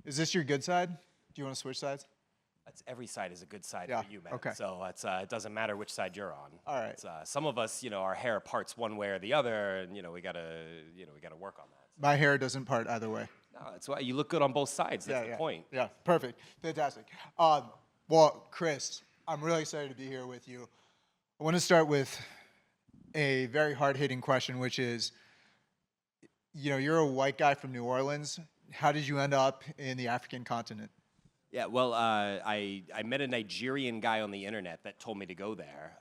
Is this your good side? Do you want to switch sides? That's every side is a good side Yeah, for you, man. okay. So it doesn't matter which side you're on. All right. It's, some of us, our hair parts one way or the other, and we gotta work on that. My hair doesn't part either way. No, that's why you look good on both sides. That's the point. Yeah, perfect. Fantastic. Well, Chris, I'm really excited to be here with you. I want to start with a very hard-hitting question, which is, you're a white guy from New Orleans. How did you end up in the African continent? Yeah, well, I met a Nigerian guy on the internet that told me to go there.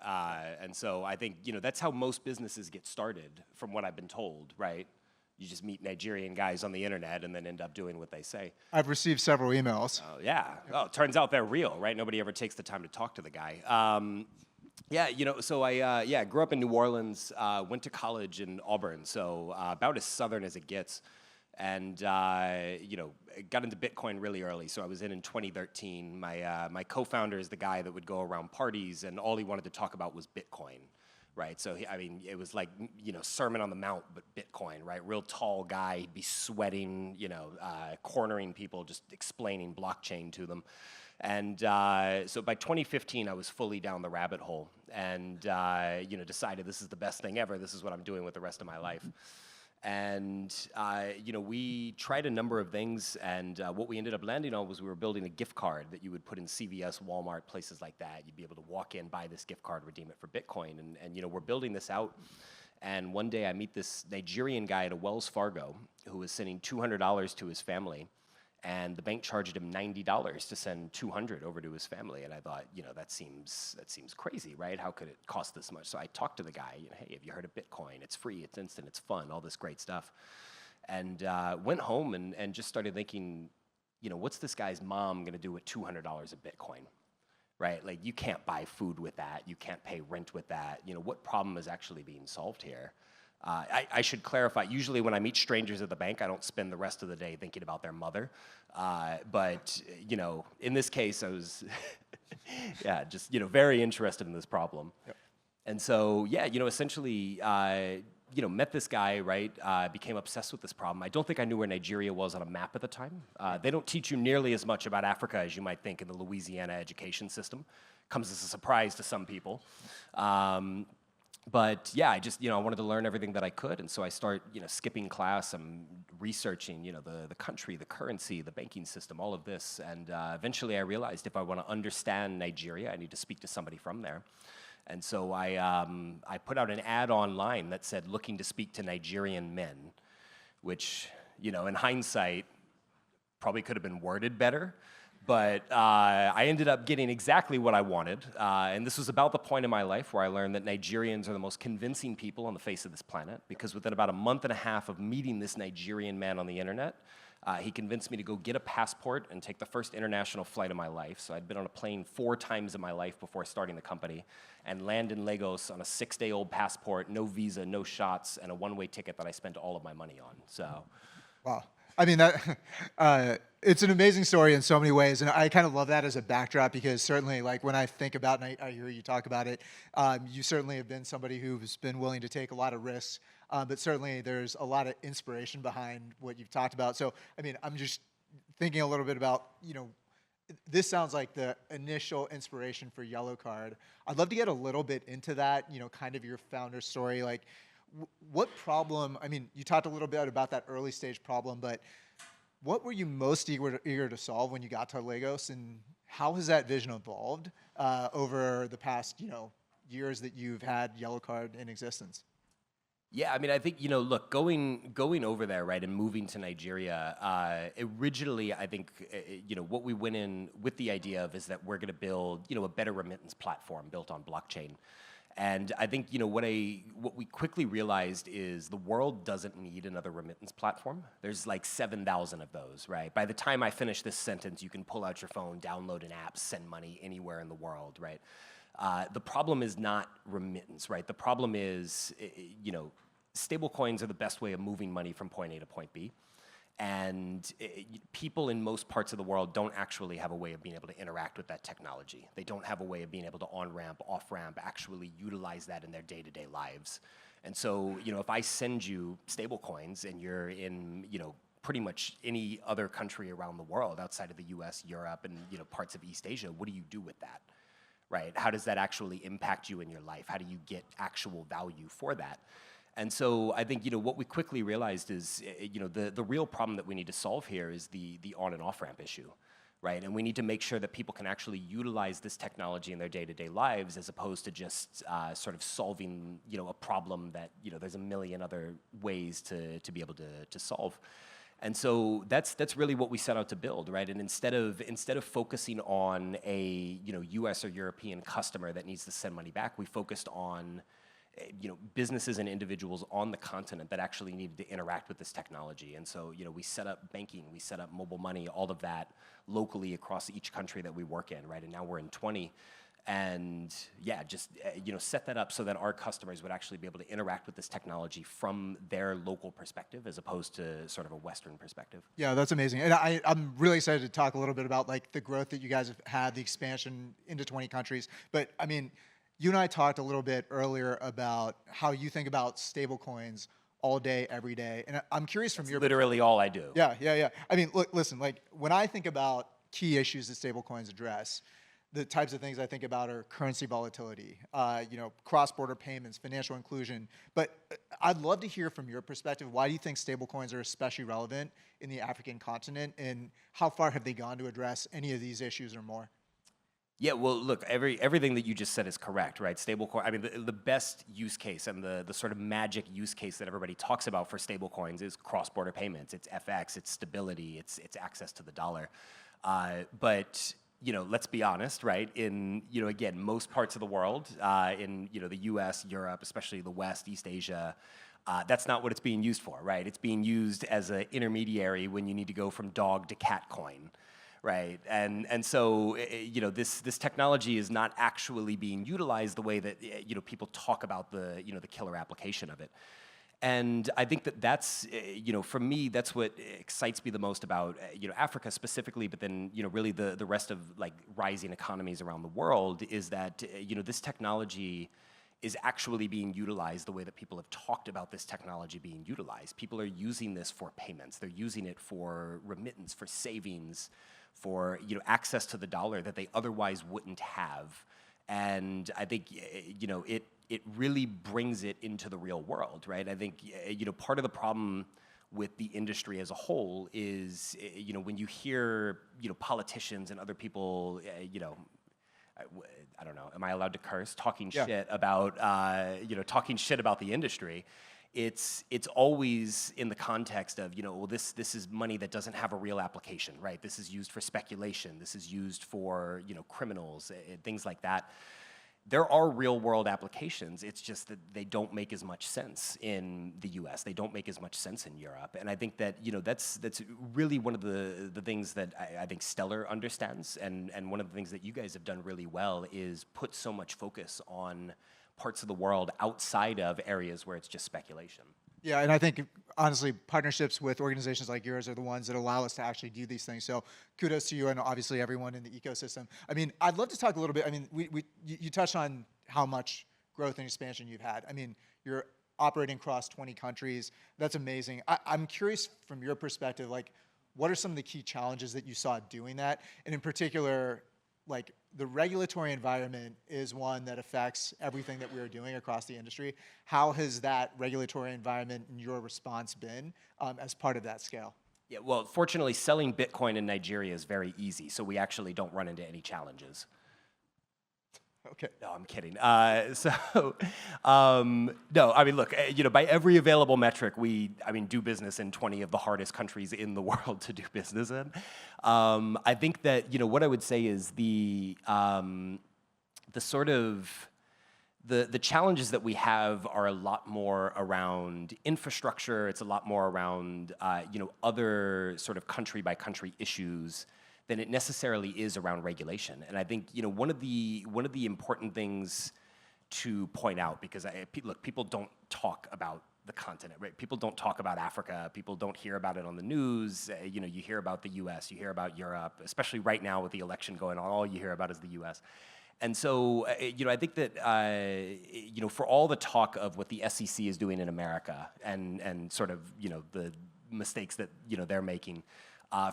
And so I think, that's how most businesses get started, from what I've been told, right? You just meet Nigerian guys on the internet and then end up doing what they say. I've received several emails. Oh, yeah. Oh, it turns out they're real, right? Nobody ever takes the time to talk to the guy. So I grew up in New Orleans, went to college in Auburn, so about as southern as it gets. And got into Bitcoin really early. So I was in 2013. My co-founder is the guy that would go around parties, and all he wanted to talk about was Bitcoin, right? So it was like Sermon on the Mount, but Bitcoin, right? Real tall guy, he'd be sweating, cornering people, just explaining blockchain to them. And so by 2015, I was fully down the rabbit hole, and decided this is the best thing ever. This is what I'm doing with the rest of my life. And we tried a number of things, and what we ended up landing on was we were building a gift card that you would put in CVS, Walmart, places like that. You'd be able to walk in, buy this gift card, redeem it for Bitcoin, and we're building this out. And one day I meet this Nigerian guy at a Wells Fargo who was sending $200 to his family, and the bank charged him $90 to send $200 over to his family. And I thought, that seems crazy, right? How could it cost this much? So I talked to the guy, hey, have you heard of Bitcoin? It's free, it's instant, it's fun, all this great stuff. And went home and just started thinking, what's this guy's mom gonna do with $200 of Bitcoin, right? Like, you can't buy food with that, you can't pay rent with that. What problem is actually being solved here? I should clarify, usually when I meet strangers at the bank, I don't spend the rest of the day thinking about their mother. But in this case, I was just very interested in this problem. Yep. And so, essentially, met this guy, right, became obsessed with this problem. I don't think I knew where Nigeria was on a map at the time. They don't teach you nearly as much about Africa as you might think in the Louisiana education system. Comes as a surprise to some people. But yeah, I wanted to learn everything that I could, and so I start, skipping class. I'm researching, the country, the currency, the banking system, all of this, and eventually I realized if I want to understand Nigeria, I need to speak to somebody from there. And so I put out an ad online that said, looking to speak to Nigerian men, which, in hindsight, probably could have been worded better. But I ended up getting exactly what I wanted, and this was about the point in my life where I learned that Nigerians are the most convincing people on the face of this planet, because within about a month and a half of meeting this Nigerian man on the internet, he convinced me to go get a passport and take the first international flight of my life. So I'd been on a plane 4 times in my life before starting the company, and land in Lagos on a 6-day-old passport, no visa, no shots, and a one-way ticket that I spent all of my money on. So, Wow. I mean, it's an amazing story in so many ways, and I kind of love that as a backdrop, because certainly, like, when I think about and I hear you talk about it, you certainly have been somebody who's been willing to take a lot of risks, but certainly there's a lot of inspiration behind what you've talked about. So, I mean, I'm just thinking a little bit about, this sounds like the initial inspiration for Yellow Card. I'd love to get a little bit into that, kind of your founder story, like, what problem, I mean, you talked a little bit about that early stage problem, but what were you most eager to solve when you got to Lagos, and how has that vision evolved over the past, years that you've had Yellow Card in existence? Yeah, I mean, I think, look, going over there, right, and moving to Nigeria, originally, I think, what we went in with the idea of is that we're going to build, a better remittance platform built on blockchain. And I think, what we quickly realized is the world doesn't need another remittance platform. There's like 7,000 of those, right? By the time I finish this sentence, you can pull out your phone, download an app, send money anywhere in the world, right? The problem is not remittance, right? The problem is, stablecoins are the best way of moving money from point A to point B. And people in most parts of the world don't actually have a way of being able to interact with that technology. They don't have a way of being able to on-ramp, off-ramp, actually utilize that in their day-to-day lives. And so, if I send you stablecoins and you're in, pretty much any other country around the world outside of the U.S., Europe, and parts of East Asia. What do you do with that, right? How does that actually impact you in your life? How do you get actual value for that? And so I think what we quickly realized is the real problem that we need to solve here is the on and off ramp issue, right? And we need to make sure that people can actually utilize this technology in their day-to-day lives, as opposed to just sort of solving a problem that there's a million other ways to be able to solve. And so that's really what we set out to build, right? And instead of focusing on a U.S. or European customer that needs to send money back, we focused on businesses and individuals on the continent that actually needed to interact with this technology. And so, we set up banking, we set up mobile money, all of that locally across each country that we work in, right? And now we're in 20. And yeah, just, set that up so that our customers would actually be able to interact with this technology from their local perspective, as opposed to sort of a Western perspective. Yeah, that's amazing. And I'm really excited to talk a little bit about like the growth that you guys have had, the expansion into 20 countries. But I mean, you and I talked a little bit earlier about how you think about stablecoins all day, every day. And I'm curious from your Literally all I do. Yeah. I mean, look, listen, like when I think about key issues that stablecoins address, the types of things I think about are currency volatility, cross-border payments, financial inclusion. But I'd love to hear from your perspective, why do you think stablecoins are especially relevant in the African continent, and how far have they gone to address any of these issues or more? Yeah, well, look, everything that you just said is correct, right? Stablecoin, I mean, the best use case and the sort of magic use case that everybody talks about for stablecoins is cross-border payments. It's FX, it's stability, it's access to the dollar. But let's be honest, right? In again, most parts of the world, in the U.S., Europe, especially the West, East Asia, that's not what it's being used for, right? It's being used as an intermediary when you need to go from dog to cat coin. Right, and so this technology is not actually being utilized the way that people talk about the the killer application of it, and I think that's for me, that's what excites me the most about Africa specifically, but then really the rest of like rising economies around the world, is that this technology is actually being utilized the way that people have talked about this technology being utilized. People are using this for payments. They're using it for remittance, for savings, for access to the dollar that they otherwise wouldn't have. And I think it really brings it into the real world, right? I think part of the problem with the industry as a whole is when you hear politicians and other people I don't know, am I allowed to curse? Talking shit about talking shit about the industry. It's always in the context of well, this is money that doesn't have a real application, right? This is used for speculation. This is used for criminals and things like that. There are real world applications. It's just that they don't make as much sense in the U.S. They don't make as much sense in Europe. And I think that that's really one of the things that I think Stellar understands, and one of the things that you guys have done really well is put so much focus on parts of the world outside of areas where it's just speculation. Yeah, and I think, honestly, partnerships with organizations like yours are the ones that allow us to actually do these things. So kudos to you and obviously everyone in the ecosystem. I mean, I'd love to talk a little bit. I mean, you touched on how much growth and expansion you've had. I mean, you're operating across 20 countries. That's amazing. I'm curious from your perspective, like, what are some of the key challenges that you saw doing that? And in particular, like, the regulatory environment is one that affects everything that we are doing across the industry. How has that regulatory environment and your response been as part of that scale? Yeah, well, fortunately, selling Bitcoin in Nigeria is very easy, so we actually don't run into any challenges. Okay. No, I'm kidding. No, I mean, look, by every available metric, we do business in 20 of the hardest countries in the world to do business in. I think that, what I would say is the sort of, the challenges that we have are a lot more around infrastructure. It's a lot more around, other sort of country by country issues than it necessarily is around regulation. And I think one of the important things to point out, because look, people don't talk about the continent, right? People don't talk about Africa. People don't hear about it on the news. You hear about the U.S. You hear about Europe, especially right now with the election going on. All you hear about is the U.S. And so, I think that, for all the talk of what the SEC is doing in America and sort of, the mistakes that they're making.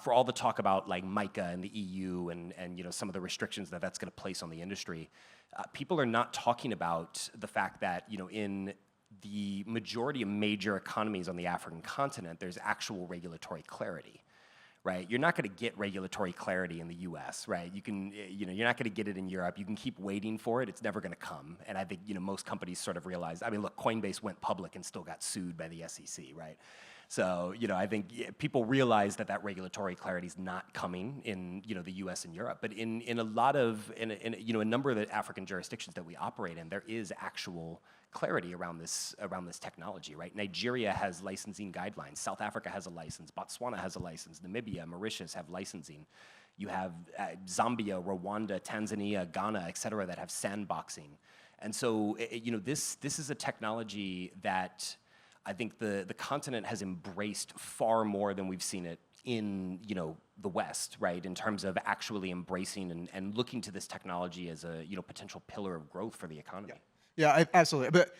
For all the talk about like MiCA and the EU and some of the restrictions that that's going to place on the industry, people are not talking about the fact that in the majority of major economies on the African continent, there's actual regulatory clarity. Right, you're not going to get regulatory clarity in the U.S. Right, you're not going to get it in Europe. You can keep waiting for it; it's never going to come. And I think most companies sort of realize. I mean, look, Coinbase went public and still got sued by the SEC. Right, so I think people realize that regulatory clarity is not coming in the U.S. and Europe. But in a lot of a number of the African jurisdictions that we operate in, there is actual clarity around this technology, right? Nigeria has licensing guidelines. South Africa has a license. Botswana has a license. Namibia, Mauritius have licensing. You have Zambia, Rwanda, Tanzania, Ghana, et cetera, that have sandboxing. And so, this is a technology that I think the continent has embraced far more than we've seen it in the West, right? In terms of actually embracing and looking to this technology as a potential pillar of growth for the economy. Yeah, absolutely. But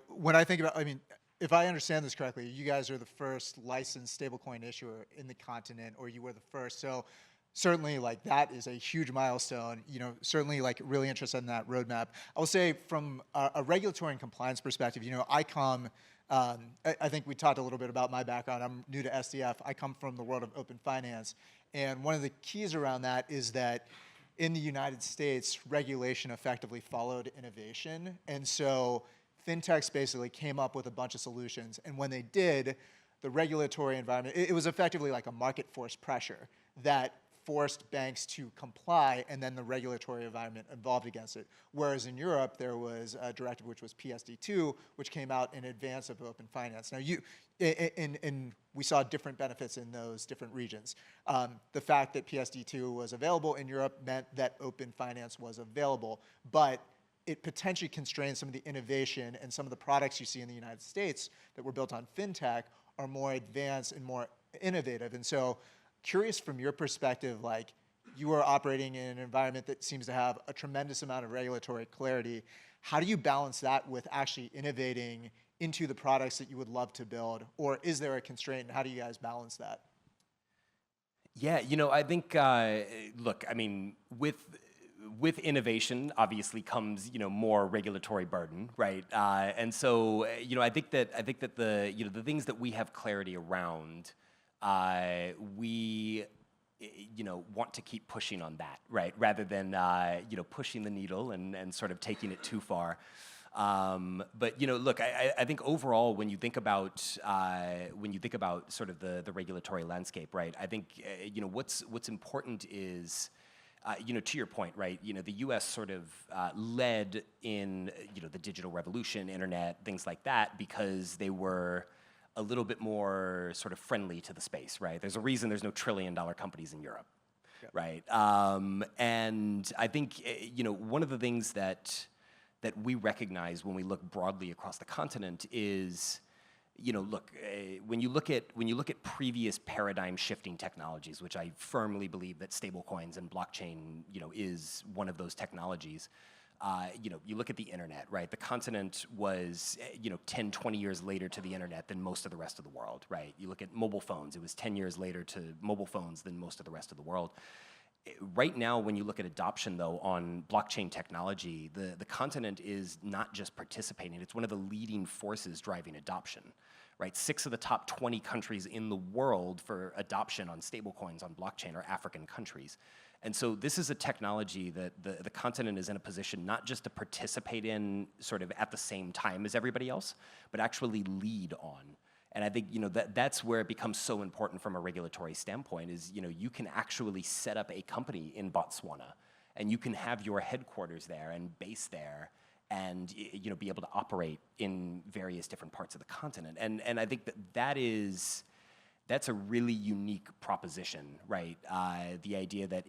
when I think about, I mean, if I understand this correctly, you guys are the first licensed stablecoin issuer in the continent, or you were the first. So certainly, like, that is a huge milestone. Certainly, like, really interested in that roadmap. I will say, from a regulatory and compliance perspective, I come. I think we talked a little bit about my background. I'm new to SDF. I come from the world of open finance, and one of the keys around that is that in the United States, regulation effectively followed innovation. And so fintechs basically came up with a bunch of solutions. And when they did, the regulatory environment, it was effectively like a market force pressure that forced banks to comply, and then the regulatory environment evolved against it. Whereas in Europe, there was a directive which was PSD2, which came out in advance of open finance. Now, we saw different benefits in those different regions. The fact that PSD2 was available in Europe meant that open finance was available, but it potentially constrained some of the innovation, and some of the products you see in the United States that were built on fintech are more advanced and more innovative. And so, curious from your perspective, like, you are operating in an environment that seems to have a tremendous amount of regulatory clarity. How do you balance that with actually innovating into the products that you would love to build? Or is there a constraint, and how do you guys balance that? Yeah, I think, look, I mean, with innovation obviously comes more regulatory burden, right? And so I think that the things that we have clarity around, we want to keep pushing on that, right? Rather than pushing the needle and sort of taking it too far. But look, I think overall, when you think about sort of the regulatory landscape, right? I think what's important is, to your point, right? The U.S. sort of led in the digital revolution, internet, things like that, because they were a little bit more sort of friendly to the space, right? There's a reason there's no trillion-dollar companies in Europe, right? And I think one of the things that we recognize when we look broadly across the continent is, look, when you look at previous paradigm-shifting technologies, which I firmly believe that stablecoins and blockchain, is one of those technologies. You look at the internet, right? The continent was, 10, 20 years later to the internet than most of the rest of the world, right? You look at mobile phones, it was 10 years later to mobile phones than most of the rest of the world. Right now, when you look at adoption, though, on blockchain technology, the continent is not just participating, it's one of the leading forces driving adoption, right? 6 of the top 20 countries in the world for adoption on stablecoins on blockchain are African countries. And so this is a technology that the continent is in a position not just to participate in sort of at the same time as everybody else, but actually lead on. And I think that's where it becomes so important from a regulatory standpoint is you can actually set up a company in Botswana, and you can have your headquarters there and base there, and be able to operate in various different parts of the continent. And I think that's a really unique proposition, right? The idea that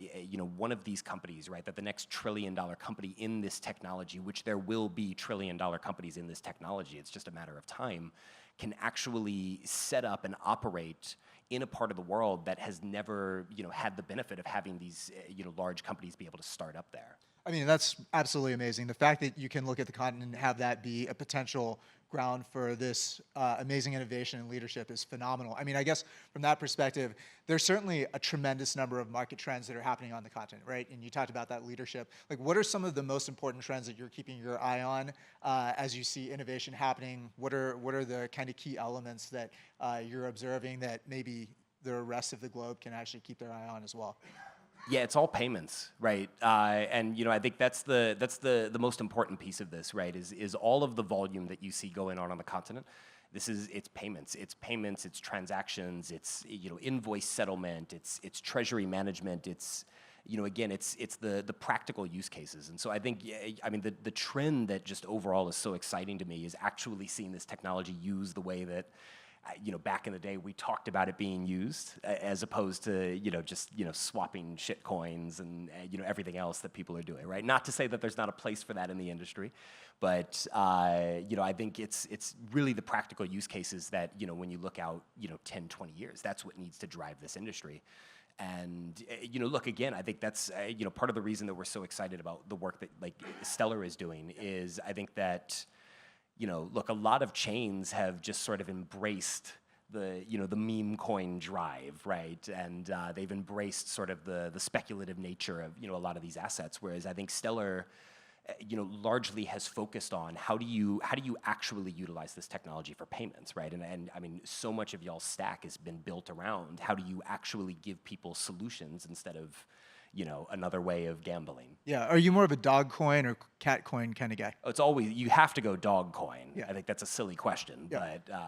one of these companies, right, that the next trillion-dollar company in this technology, which there will be trillion-dollar companies in this technology, it's just a matter of time, can actually set up and operate in a part of the world that has never had the benefit of having these large companies be able to start up there. I mean, that's absolutely amazing. The fact that you can look at the continent and have that be a potential ground for this amazing innovation and leadership is phenomenal. I mean, I guess from that perspective, there's certainly a tremendous number of market trends that are happening on the continent, right? And you talked about that leadership. Like, what are some of the most important trends that you're keeping your eye on as you see innovation happening? What are the kind of key elements that you're observing that maybe the rest of the globe can actually keep their eye on as well? Yeah, it's all payments, right? And I think that's the most important piece of this, right? Is all of the volume that you see going on the continent. It's payments, it's transactions, it's invoice settlement, it's treasury management, it's again, it's the practical use cases. And so I think, I mean, the trend that just overall is so exciting to me is actually seeing this technology used the way that back in the day we talked about it being used, as opposed to just swapping shit coins and everything else that people are doing, right? Not to say that there's not a place for that in the industry, but I think it's really the practical use cases that when you look out 10, 20 years, that's what needs to drive this industry. And look, again, I think that's part of the reason that we're so excited about the work that like Stellar is doing is I think that look, a lot of chains have just sort of embraced the meme coin drive, right? And they've embraced sort of the speculative nature of a lot of these assets. Whereas I think Stellar, largely has focused on how do you actually utilize this technology for payments, right? And I mean, so much of y'all's stack has been built around how do you actually give people solutions instead of another way of gambling. Yeah. Are you more of a dog coin or cat coin kind of guy? Oh, it's always, you have to go dog coin. Yeah. I think that's a silly question, Yeah. but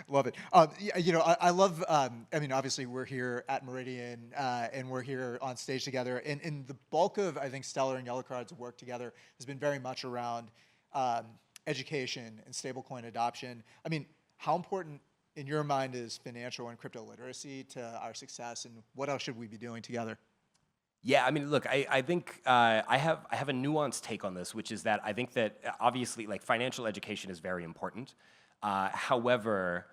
Love it. Yeah, I love, I mean, obviously we're here at Meridian and we're here on stage together. And the bulk of, I think, Stellar and Yellow Card's work together has been very much around education and stablecoin adoption. I mean, how important in your mind is financial and crypto literacy to our success, and what else should we be doing together? yeah, I mean, look, I think I have a nuanced take on this, which is that I think that obviously, like, financial education is very important. However,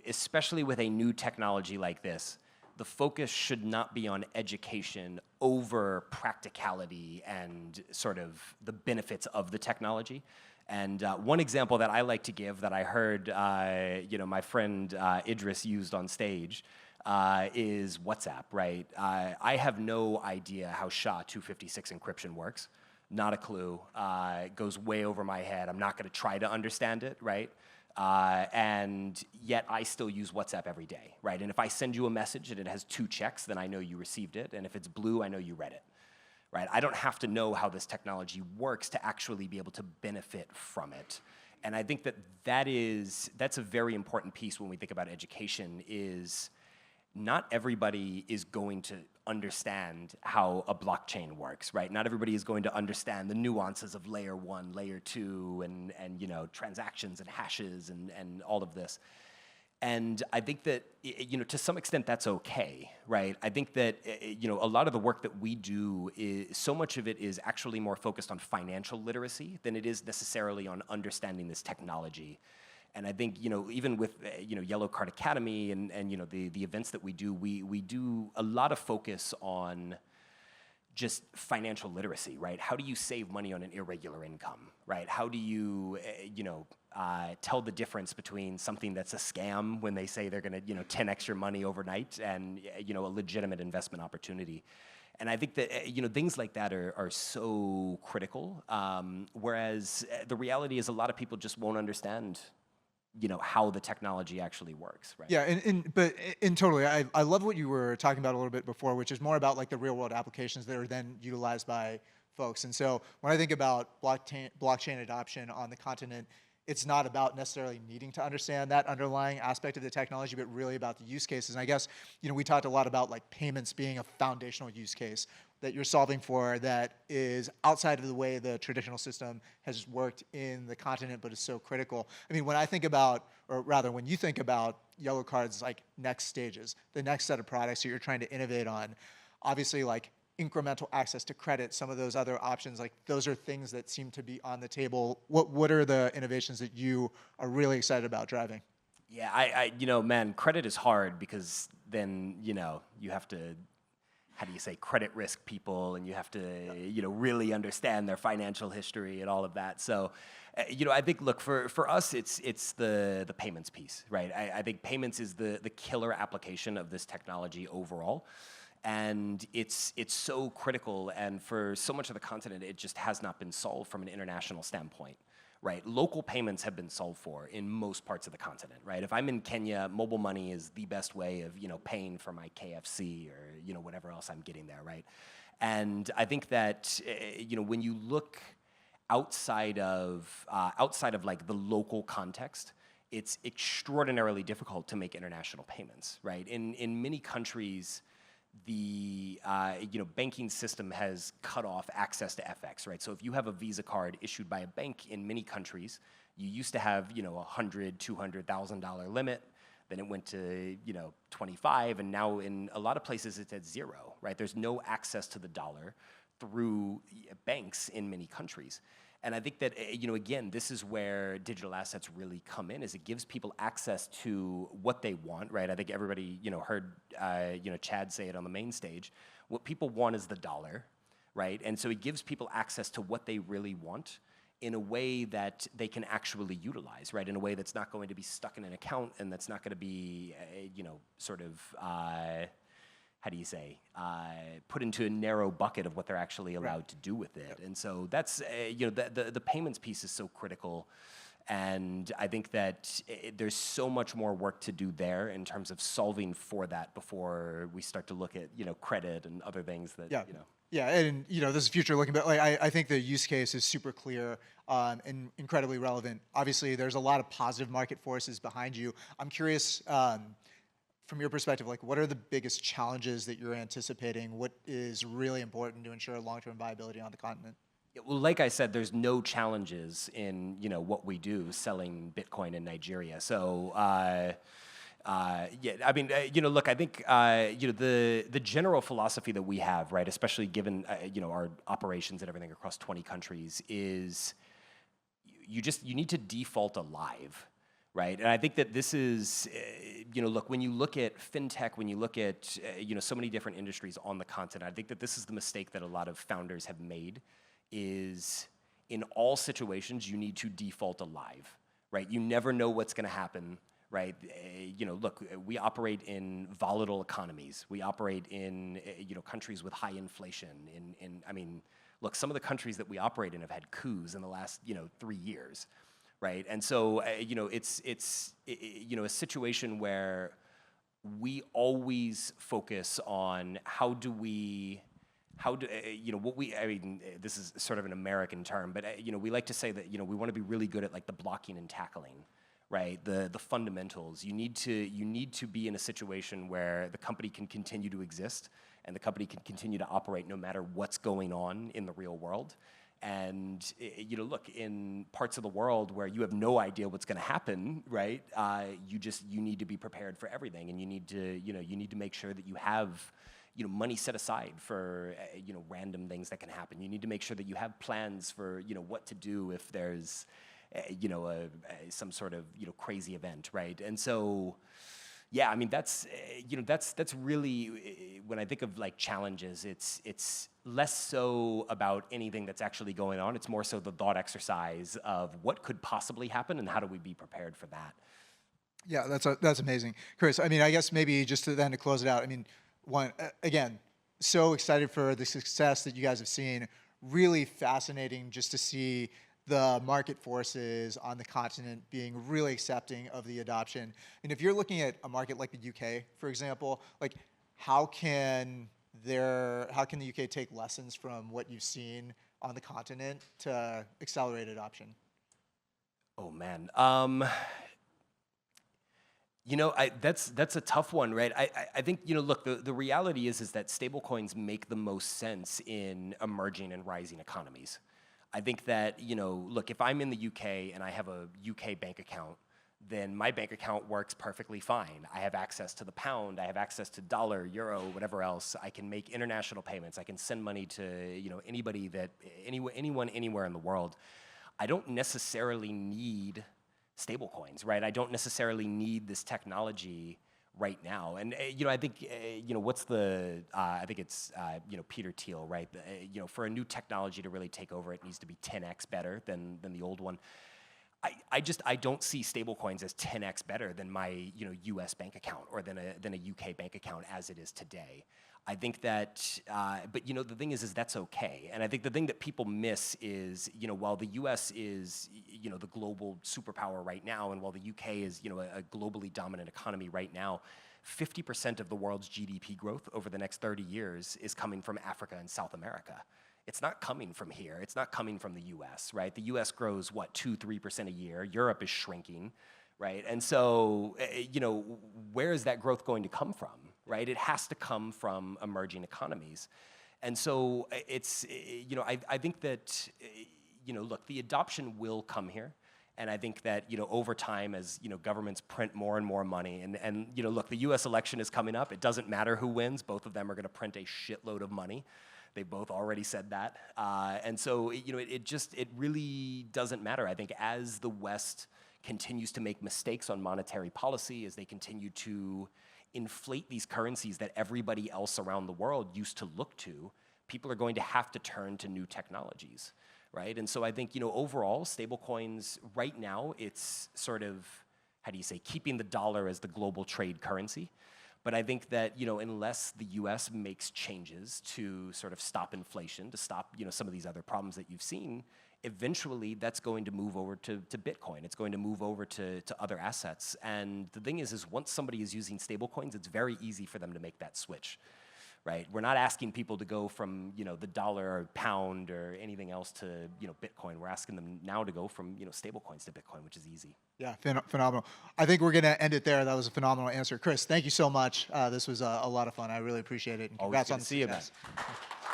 especially with a new technology like this, the focus should not be on education over practicality and sort of the benefits of the technology. And one example that I like to give that I heard, my friend Idris used on stage is WhatsApp, right? I have no idea how SHA-256 encryption works. Not a clue. It goes way over my head. I'm not going to try to understand it, right? And yet I still use WhatsApp every day, right? And if I send you a message and it has 2 checks, then I know you received it. And if it's blue, I know you read it, right? I don't have to know how this technology works to actually be able to benefit from it. And I think that that's a very important piece when we think about education is not everybody is going to understand how a blockchain works, right? Not everybody is going to understand the nuances of layer 1, layer 2, and transactions and hashes and all of this. And I think that to some extent that's okay, right? I think that a lot of the work that we do is so much of it is actually more focused on financial literacy than it is necessarily on understanding this technology. And I think, even with, Yellow Card Academy and the events that we do a lot of focus on just financial literacy, right? How do you save money on an irregular income, right? How do you, tell the difference between something that's a scam when they say they're gonna, 10x your money overnight and, a legitimate investment opportunity. And I think that things like that are so critical. Whereas the reality is a lot of people just won't understand how the technology actually works, right? Yeah, but totally, I love what you were talking about a little bit before, which is more about like the real world applications that are then utilized by folks. And so when I think about blockchain adoption on the continent, it's not about necessarily needing to understand that underlying aspect of the technology, but really about the use cases. And I guess, we talked a lot about like payments being a foundational use case that you're solving for that is outside of the way the traditional system has worked in the continent, but is so critical. I mean, when I think about, or rather when you think about Yellow Card's like next stages, the next set of products that you're trying to innovate on, obviously like incremental access to credit, some of those other options, like those are things that seem to be on the table. What are the innovations that you are really excited about driving? Yeah, man, credit is hard because then, you have to how do you say, credit risk people, and you have to, really understand their financial history and all of that. So, I think, look, for us, it's the payments piece, right? I think payments is the killer application of this technology overall. And it's so critical, and for so much of the continent, it just has not been solved from an international standpoint, right? Local payments have been solved for in most parts of the continent, right? If I'm in Kenya, mobile money is the best way of, paying for my KFC or, whatever else I'm getting there, right? And I think that, when you look outside of like the local context, it's extraordinarily difficult to make international payments, right? In many countries, the banking system has cut off access to FX, right? So if you have a Visa card issued by a bank in many countries, you used to have $100,000, $200,000 limit. Then it went to 25, and now in a lot of places it's at zero, right? There's no access to the dollar through banks in many countries. And I think that, again, this is where digital assets really come in, is it gives people access to what they want, right? I think everybody, heard, Chad say it on the main stage. What people want is the dollar, right? And so it gives people access to what they really want in a way that they can actually utilize, right? In a way that's not going to be stuck in an account, and that's not going to be, how do you say, put into a narrow bucket of what they're actually allowed to do with it. Yep. And so that's, the payments piece is so critical. And I think that there's so much more work to do there in terms of solving for that before we start to look at, credit and other things that, Yeah, and this is future looking, but like I think the use case is super clear and incredibly relevant. Obviously, there's a lot of positive market forces behind you. I'm curious, from your perspective, like what are the biggest challenges that you're anticipating? What is really important to ensure long-term viability on the continent? Yeah, well, like I said, there's no challenges in what we do selling Bitcoin in Nigeria. So yeah, I mean, look, I think the general philosophy that we have, right, especially given our operations and everything across 20 countries, is you need to default alive. Right, and I think that this is, look, when you look at fintech, when you look at, so many different industries on the continent, I think that this is the mistake that a lot of founders have made, is in all situations, you need to default alive, right? You never know what's gonna happen, right? Look, we operate in volatile economies. We operate in, countries with high inflation. I mean, look, some of the countries that we operate in have had coups in the last, 3 years. Right, and so it's a situation where we always focus on what we. I mean, this is sort of an American term, but we like to say that we want to be really good at like the blocking and tackling, right? The fundamentals. You need to be in a situation where the company can continue to exist and the company can continue to operate no matter what's going on in the real world. And look, in parts of the world where you have no idea what's going to happen, right? You need to be prepared for everything, and you need to make sure that you have money set aside for random things that can happen. You need to make sure that you have plans for what to do if there's some sort of crazy event, right? And so. Yeah, I mean that's really, when I think of like challenges, it's less so about anything that's actually going on. It's more so the thought exercise of what could possibly happen and how do we be prepared for that. Yeah, that's amazing, Chris. I mean, I guess maybe just to close it out. I mean, again, so excited for the success that you guys have seen. Really fascinating just to see the market forces on the continent being really accepting of the adoption. And if you're looking at a market like the UK, for example, like how can the UK take lessons from what you've seen on the continent to accelerate adoption? Oh man, that's a tough one, right? I think look, the reality is that stablecoins make the most sense in emerging and rising economies. I think that, look, if I'm in the UK and I have a UK bank account, then my bank account works perfectly fine. I have access to the pound, I have access to dollar, euro, whatever else. I can make international payments. I can send money to, anyone, anywhere in the world. I don't necessarily need stablecoins, right? I don't necessarily need this technology, right now. And I think what's the I think it's Peter Thiel, right? For a new technology to really take over, it needs to be 10x better than the old one. I don't see stablecoins as 10x better than my U.S. bank account or than a UK bank account as it is today. I think that, but the thing is that's okay. And I think the thing that people miss is, while the U.S. is, the global superpower right now, and while the UK is, a globally dominant economy right now, 50% of the world's GDP growth over the next 30 years is coming from Africa and South America. It's not coming from here. It's not coming from the U.S., right? The U.S. grows, 2-3% a year. Europe is shrinking, right? And so, where is that growth going to come from, right? It has to come from emerging economies. And so it's, I think that, look, the adoption will come here. And I think that, over time, as, governments print more and more money, and look, the U.S. election is coming up. It doesn't matter who wins. Both of them are going to print a shitload of money. They both already said that. And so, it really doesn't matter. I think as the West continues to make mistakes on monetary policy, as they continue to inflate these currencies that everybody else around the world used to look to, people are going to have to turn to new technologies, right? And so I think, overall, stablecoins, right now, it's sort of, keeping the dollar as the global trade currency. But I think that, unless the U.S. makes changes to sort of stop inflation, to stop, some of these other problems that you've seen, eventually that's going to move over to Bitcoin. It's going to move over to other assets. And the thing is once somebody is using stablecoins, it's very easy for them to make that switch, right? We're not asking people to go from, the dollar or pound or anything else to, Bitcoin. We're asking them now to go from, stablecoins to Bitcoin, which is easy. Yeah, phenomenal. I think we're going to end it there. That was a phenomenal answer. Chris, thank you so much. This was a lot of fun. I really appreciate it. And Always congrats good on to the see you, man. success.